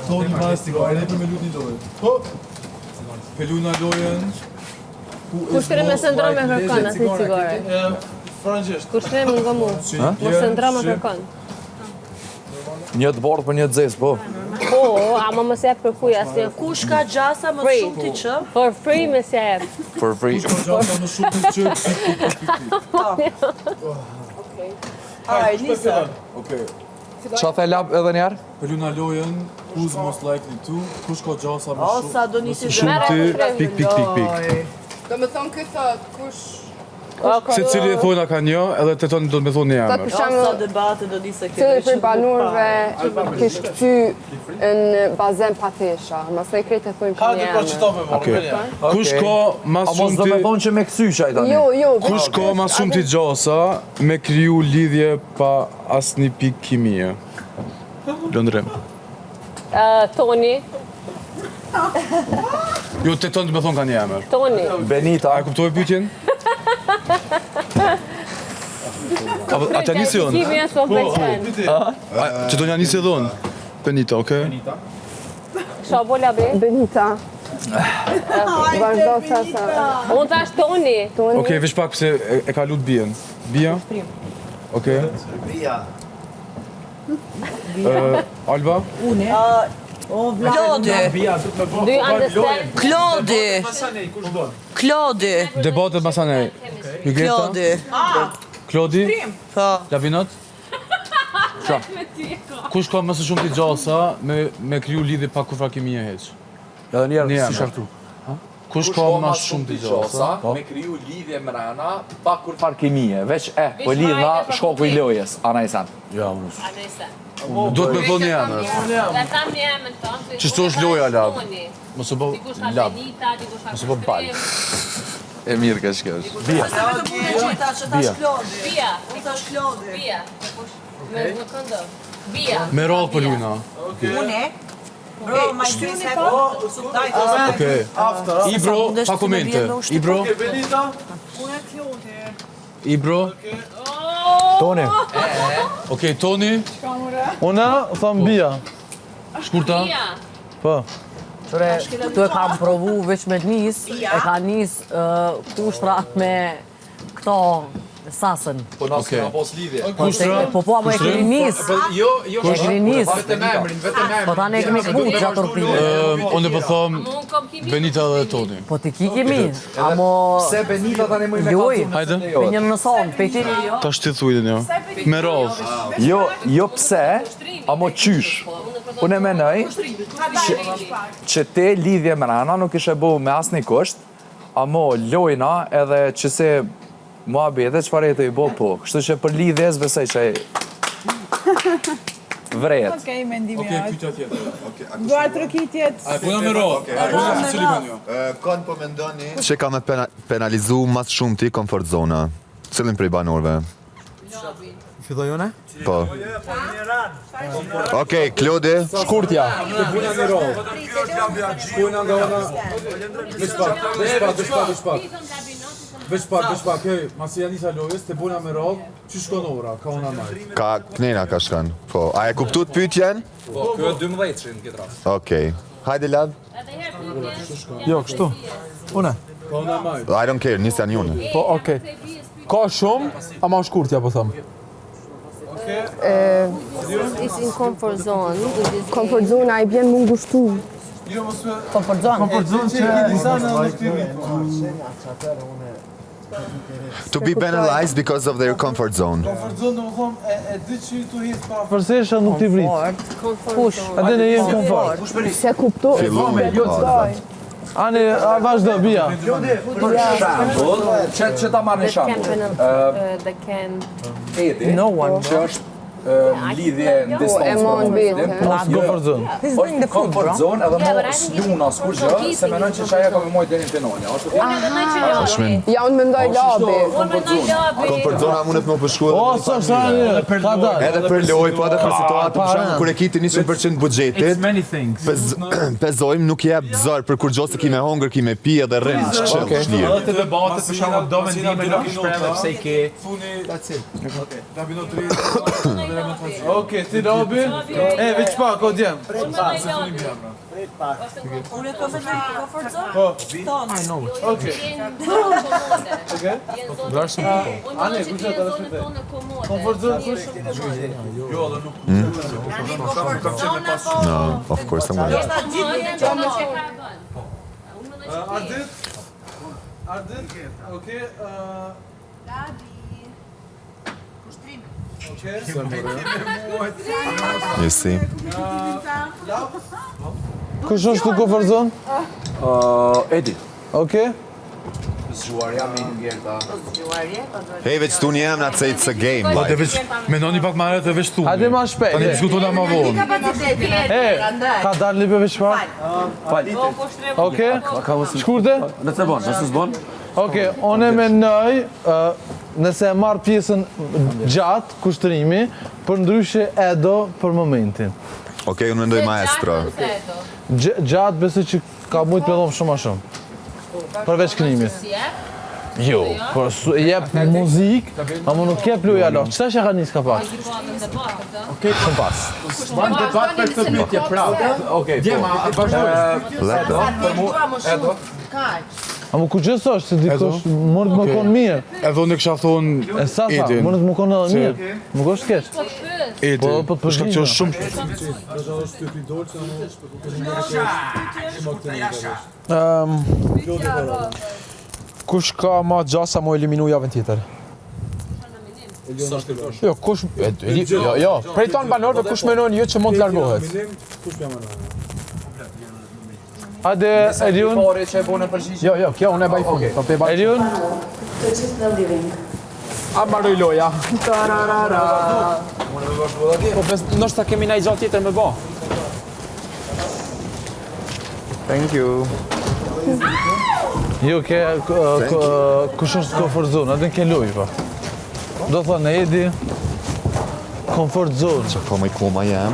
Toni Masti, a ne për me lutë një lojë? Po? Me lutë një lojën... Kushtëri me sëndra me kërkon, asë një cigare. Frangjesht. Kushtëri me nga mu, me sëndra me kërkon. Një të bordë për një të zesë, po. Po, ama më se për fuj, asë një... Kush ka gjasa më shumë ti që? For free me se e. For free. Kush ka gjasa më shumë të që... Aj, nisa. Okej. Qa the lab edhe njerë? Për luna lojën, who's most likely to, kush ka gjasa më shumë? Sa do nisi Mere zërë. e free. Do me thonë këtë thot, kush... Se cili e thona ka një, edhe të tonë do të me thonë një Thot emër. për Sa shemë, debate do nisi cili për banurve kish këty në bazen patesha, mas ne krejt e thujmë për një emër. Okej. Kush ka mas A mos shumë do me ti... thonë që me kësy qaj tani? Jo, Kush ka mas shumë ti gjasa me kriju lidhje pa asnjë pikë kimie? Lëndrim. Toni, Jo, të tonë të me thonë ka një emër. Toni. Benita. A e kuptoj pyetjen? A të nisi unë? Kimi e s'po pëlqen. Që do një nisi edhe unë? Benita, okej? Sho bola be? Benita. Vazhdo sa. Unë thash Toni. Okej, veç pak pse e ka lut bien. Bia? Okej. Bia. Alba? Klodi. Do you understand? Klodi. Klodi. Debatet masanej. Jugeta? Klodi. Klodi? Po. Lavinot? Qa? Kush ka më së shumë t'i gjasa me kriju lidhje pa kufra kimie heq? Edhe Një njerë, si emër. shaktu. Kush ka më shumë t'i gjasa? Me kriju lidhje mrena pa kur far kimie. Veç po lidhna shkoku i lojës. Ana i san. Ja, unë. Anesa. Do të me thonë një emër. Dhe tham një emër tonë. Qështu është loja, Lab? Toni. Mos e bo Dikush ka lab. Benita, dikush ka Mos e bo bal. E mirë ka shkesh. Bia. Bia. Bia. Unë thash Klodi. Bia. Me këndo. Bia. Me rollë për lujna. Une? Bro, my dreams have... Okej. Ibro, pa komente. Ibro? Benita? Ibro? Toni. Okej, Toni? Una thom Bia. Shkurta? Bia. Po. Qëre, këtu e kam provu veç me t'nis, e ka nis kushtra me këto sasën. Po nasë këna pos lidhje. Kushtra? Po po, ama e keni nis. Jo, E keni nis. vetëm emrin. Po ta ne kemi këpu gjatë rrpime. Unë po them Unë kom kimi. Benita dhe Toni. Po ti ki kemi, amo... Pse Benita tani më i me Loj, Hajde. për një nëson, pe ti... Ta shtythujtën jo. Me rollë. Jo pse, amo qysh. Unë e menoj që te lidhje mrena nuk ishe bu me asni kusht, amo lojna edhe që se mua bete çfarë jetë i bo po. Kështu që për lidhjes besoj që vret. Okej, mendimi Okej, jashtë. pyetja tjetër. Duar trokitjet. A puna me rollë? A puna me cili me një? Kënë po mendoni... Që ka me penalizu mas shumë ti comfort zona? Cilin prej banorve? Filloj une? Po. Okej, Klodi. Shkurtja. Puna me rollë. Shkojna nga ona... Veç pak. Veç pak, hej, masi janë isa lojës, të buna me rollë, që shkon ora, ka ona majtë. Ka knena ka shkan. Po. A e kuptut pyetjen? Po, kjo 12 që në këtë rast. Okej. Hajde Lab. Jo, kështu. Une. Ka ona majtë. I don't care, nisja njune. Po, okej. Ka shumë, ama shkurtja po thëmë. It's in comfort zone. Comfort zone a i bjen më ngushtu. Comfort zone. To be penalized because of their comfort zone. Përsesha nuk t'i vrit. Kush? Ate ne jenë komfort. Se kuptu. Fillume. Ani, vazhdo, Bia. Që ta marrë në shembull. They can... Edi, No one. që është lidhje në distancë. e mon bitë, Mos comfort zone. He's doing the food, Comfort bro. zone edhe mo sluna s'kur gjë, se menon që qaja ka me mojt deri në tenonja. Ja, unë mendoj labi. Comfort zona mundet më përshkruar. O, së shani, ka dalë. Edhe për lojë, po edhe për situatë, për shembull kur e kiti 100% buxhetit. Pezojmë nuk jep zor për kur gjose ki me hongër, ki me pi edhe rrim ç'këshill shlirë. Të debatet për shembull do mendime nuk shpreh pse i ke. Funi. That's it. Okej. Labino 3. Okej, ti Robi. Veç pak, o djem. Unë e kam me comfort zone? Po. Tonë. Okej. Vërshëm po. Ane, kushtet edhe shpite. Comfort zone kush? No, of course I'm gonna. Ardit? Ardit? Okej. You see. Kush është në comfort zone? Edi. Okej. Zgjuarja me një gjerta. Hey, veç tu një jam, not say it's a game. Po Like. të veç, mendoni pak ma herët e veç tu. Hajde ma shpejt. Tani diskutona ma vonë. Ka dalë lipe veç pak? Okej. Shkurte? Nëse bon, nëse s'bon? Okej, unë e mendoj nëse e marr pjesën gjatë kushtrimi, për ndryshe Edo për momentin. Okej, unë mendoj maestro. Gjatë besoj që ka mujt me dhomë shumë a shumë. Përveç kënimit. Jo, por jep muzik, ama nuk jep luja lo. Qëta që ka njës ka pas? Shumë pas. Ban debat për këtë pyetje prapë. Okej. Djema, vazhdoj. Leto. Edo. Ama ku gjësë është, se dikush mërë të më konë mirë. Edhe unë kisha thonë E sa, Edin. mërë të më konë edhe mirë. Më kosh keq. Edi. Po, po të Shka që është shumë Kush ka ma gjasa mu eliminu javën tjetër? Jo, kush... Jo, prej tonë banorëve kush menon jo që mund të largohet? Hajde, Eliun. Pore që e bone përgjishë. Jo, kjo unë e baj fund. Eliun. A marroj loja. Po, nështë ta kemi na i gjatë tjetër me ba. Thank you. Jo, kush është comfort zone, adin ke luj, pa. Do thënë, Edi, comfort zone. Që po me koma jam.